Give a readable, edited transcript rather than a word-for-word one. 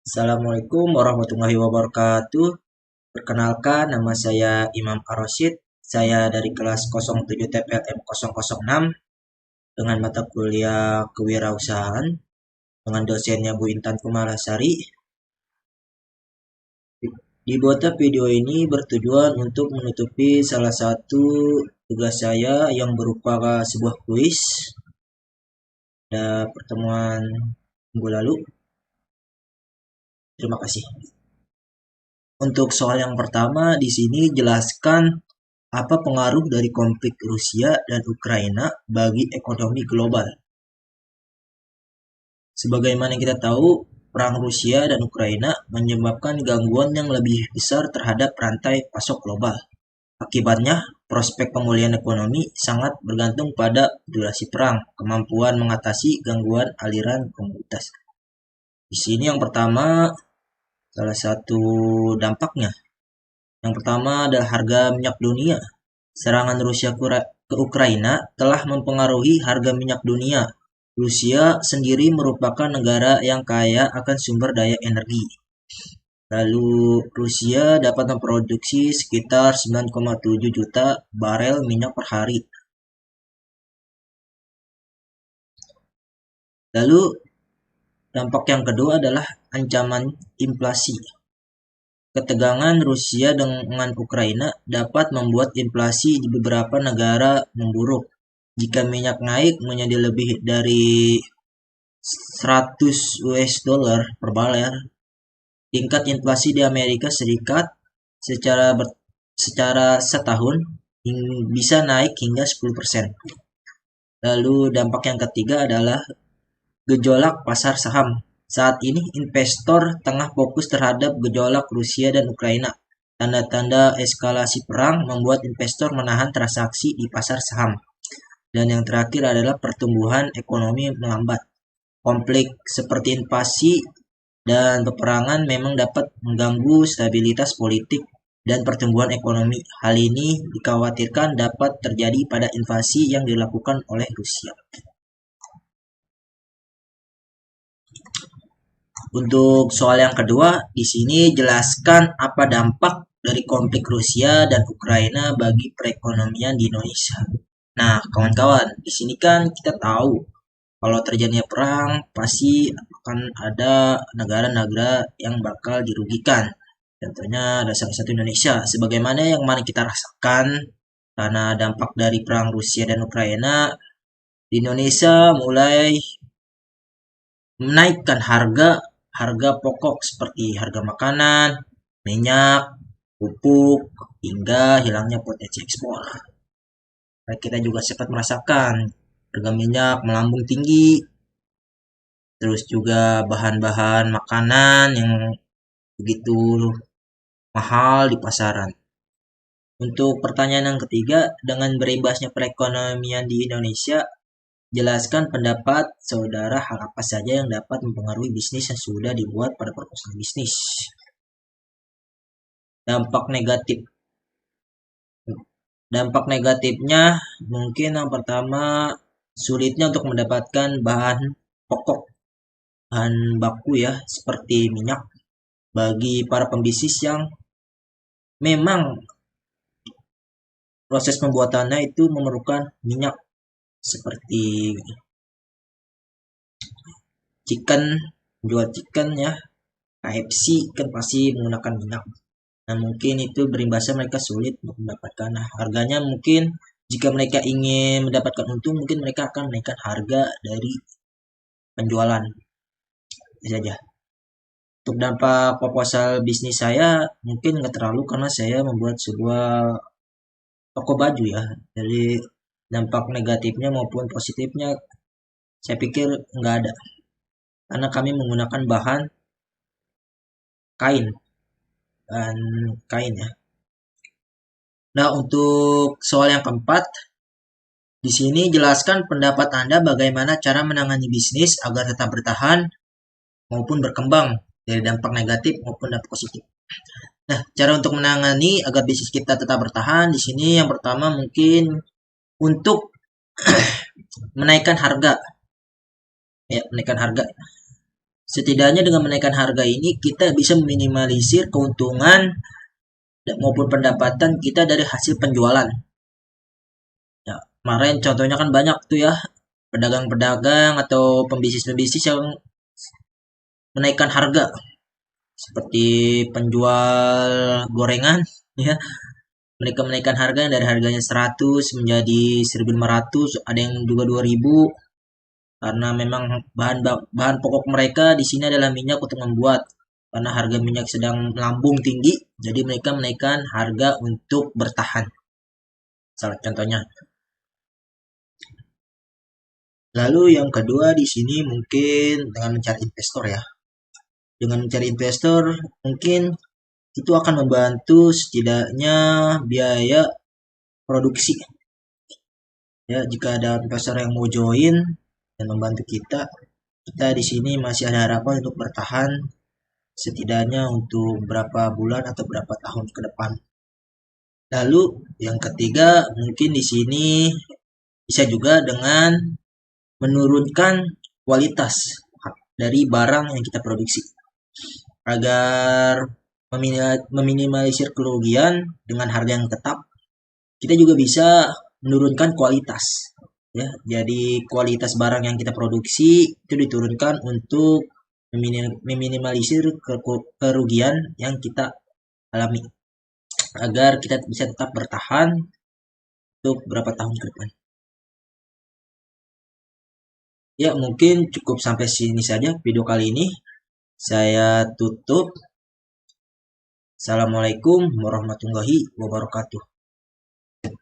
Assalamualaikum warahmatullahi wabarakatuh. Perkenalkan, nama saya Imam Ar-Rasyid. Saya dari kelas 07 TPLM 006 dengan mata kuliah kewirausahaan dengan dosennya Bu Intan Kumalasari. Dibuatnya video ini bertujuan untuk menutupi salah satu tugas saya yang berupa sebuah kuis pada pertemuan minggu lalu. Terima kasih. Untuk soal yang pertama, di sini jelaskan apa pengaruh dari konflik Rusia dan Ukraina bagi ekonomi global. Sebagaimana kita tahu, perang Rusia dan Ukraina menyebabkan gangguan yang lebih besar terhadap rantai pasok global. Akibatnya, prospek pemulihan ekonomi sangat bergantung pada durasi perang, kemampuan mengatasi gangguan aliran komoditas. Di sini yang pertama, salah satu dampaknya. Yang pertama adalah harga minyak dunia. Serangan Rusia ke Ukraina telah mempengaruhi harga minyak dunia. Rusia sendiri merupakan negara yang kaya akan sumber daya energi. Lalu Rusia dapat memproduksi sekitar 9,7 juta barel minyak per hari. Lalu dampak yang kedua adalah ancaman inflasi. Ketegangan Rusia dengan Ukraina dapat membuat inflasi di beberapa negara memburuk. Jika minyak naik menjadi lebih dari 100 US dollar per barel, tingkat inflasi di Amerika Serikat secara setahun bisa naik hingga 10%. Lalu dampak yang ketiga adalah gejolak pasar saham. Saat ini investor tengah fokus terhadap gejolak Rusia dan Ukraina. Tanda-tanda eskalasi perang membuat investor menahan transaksi di pasar saham. Dan yang terakhir adalah pertumbuhan ekonomi melambat. Konflik seperti invasi dan peperangan memang dapat mengganggu stabilitas politik dan pertumbuhan ekonomi. Hal ini dikhawatirkan dapat terjadi pada invasi yang dilakukan oleh Rusia. Untuk soal yang kedua, di sini jelaskan apa dampak dari konflik Rusia dan Ukraina bagi perekonomian di Indonesia. Nah, kawan-kawan, di sini kan kita tahu kalau terjadinya perang pasti akan ada negara-negara yang bakal dirugikan. Contohnya ada salah satu Indonesia. Sebagaimana yang mana kita rasakan karena dampak dari perang Rusia dan Ukraina, di Indonesia mulai menaikkan harga pokok seperti harga makanan, minyak, pupuk, hingga hilangnya potensi ekspor. Nah, kita juga sempat merasakan harga minyak melambung tinggi, terus juga bahan-bahan makanan yang begitu mahal di pasaran. Untuk pertanyaan yang ketiga, dengan berimbasnya perekonomian di Indonesia, jelaskan pendapat saudara hal apa saja yang dapat mempengaruhi bisnis yang sudah dibuat pada proposal bisnis. Dampak negatif. Dampak negatifnya mungkin yang pertama sulitnya untuk mendapatkan bahan pokok, bahan baku ya, seperti minyak bagi para pembisnis yang memang proses pembuatannya itu memerlukan minyak seperti jual chicken ya, KFC kan pasti menggunakan minyak. Nah, mungkin itu berimbasnya mereka sulit untuk mendapatkan. Nah, harganya mungkin jika mereka ingin mendapatkan untung, mungkin mereka akan menaikkan harga dari penjualan. Itu saja. Untuk dampak proposal bisnis saya mungkin nggak terlalu karena saya membuat sebuah toko baju ya. Jadi dampak negatifnya maupun positifnya saya pikir nggak ada. Karena kami menggunakan bahan kain dan kain ya. Nah, untuk soal yang keempat, di sini jelaskan pendapat Anda bagaimana cara menangani bisnis agar tetap bertahan maupun berkembang dari dampak negatif maupun dampak positif. Nah, cara untuk menangani agar bisnis kita tetap bertahan di sini yang pertama mungkin untuk menaikkan harga. Ya, menaikkan harga. Setidaknya dengan menaikkan harga ini kita bisa meminimalisir keuntungan maupun pendapatan kita dari hasil penjualan. Ya, kemarin contohnya kan banyak tuh ya pedagang-pedagang atau pembisnis-pembisnis yang menaikkan harga seperti penjual gorengan ya, mereka menaikkan harga yang dari harganya 100 menjadi 1.500, ada yang juga 2.000 karena memang bahan bahan pokok mereka di sini adalah minyak untuk membuat. Karena harga minyak sedang melambung tinggi, jadi mereka menaikkan harga untuk bertahan. Salah contohnya. Lalu yang kedua di sini mungkin dengan mencari investor ya. Dengan mencari investor mungkin itu akan membantu setidaknya biaya produksi. Ya, jika ada investor yang mau join dan membantu kita, kita di sini masih ada harapan untuk bertahan setidaknya untuk berapa bulan atau berapa tahun ke depan. Lalu yang ketiga mungkin di sini bisa juga dengan menurunkan kualitas dari barang yang kita produksi agar meminimalisir kerugian dengan harga yang tetap. Kita juga bisa menurunkan kualitas ya. Jadi kualitas barang yang kita produksi itu diturunkan untuk meminimalisir kerugian yang kita alami agar kita bisa tetap bertahan untuk berapa tahun ke depan. Ya, mungkin cukup sampai sini saja video kali ini. Saya tutup. Assalamualaikum warahmatullahi wabarakatuh.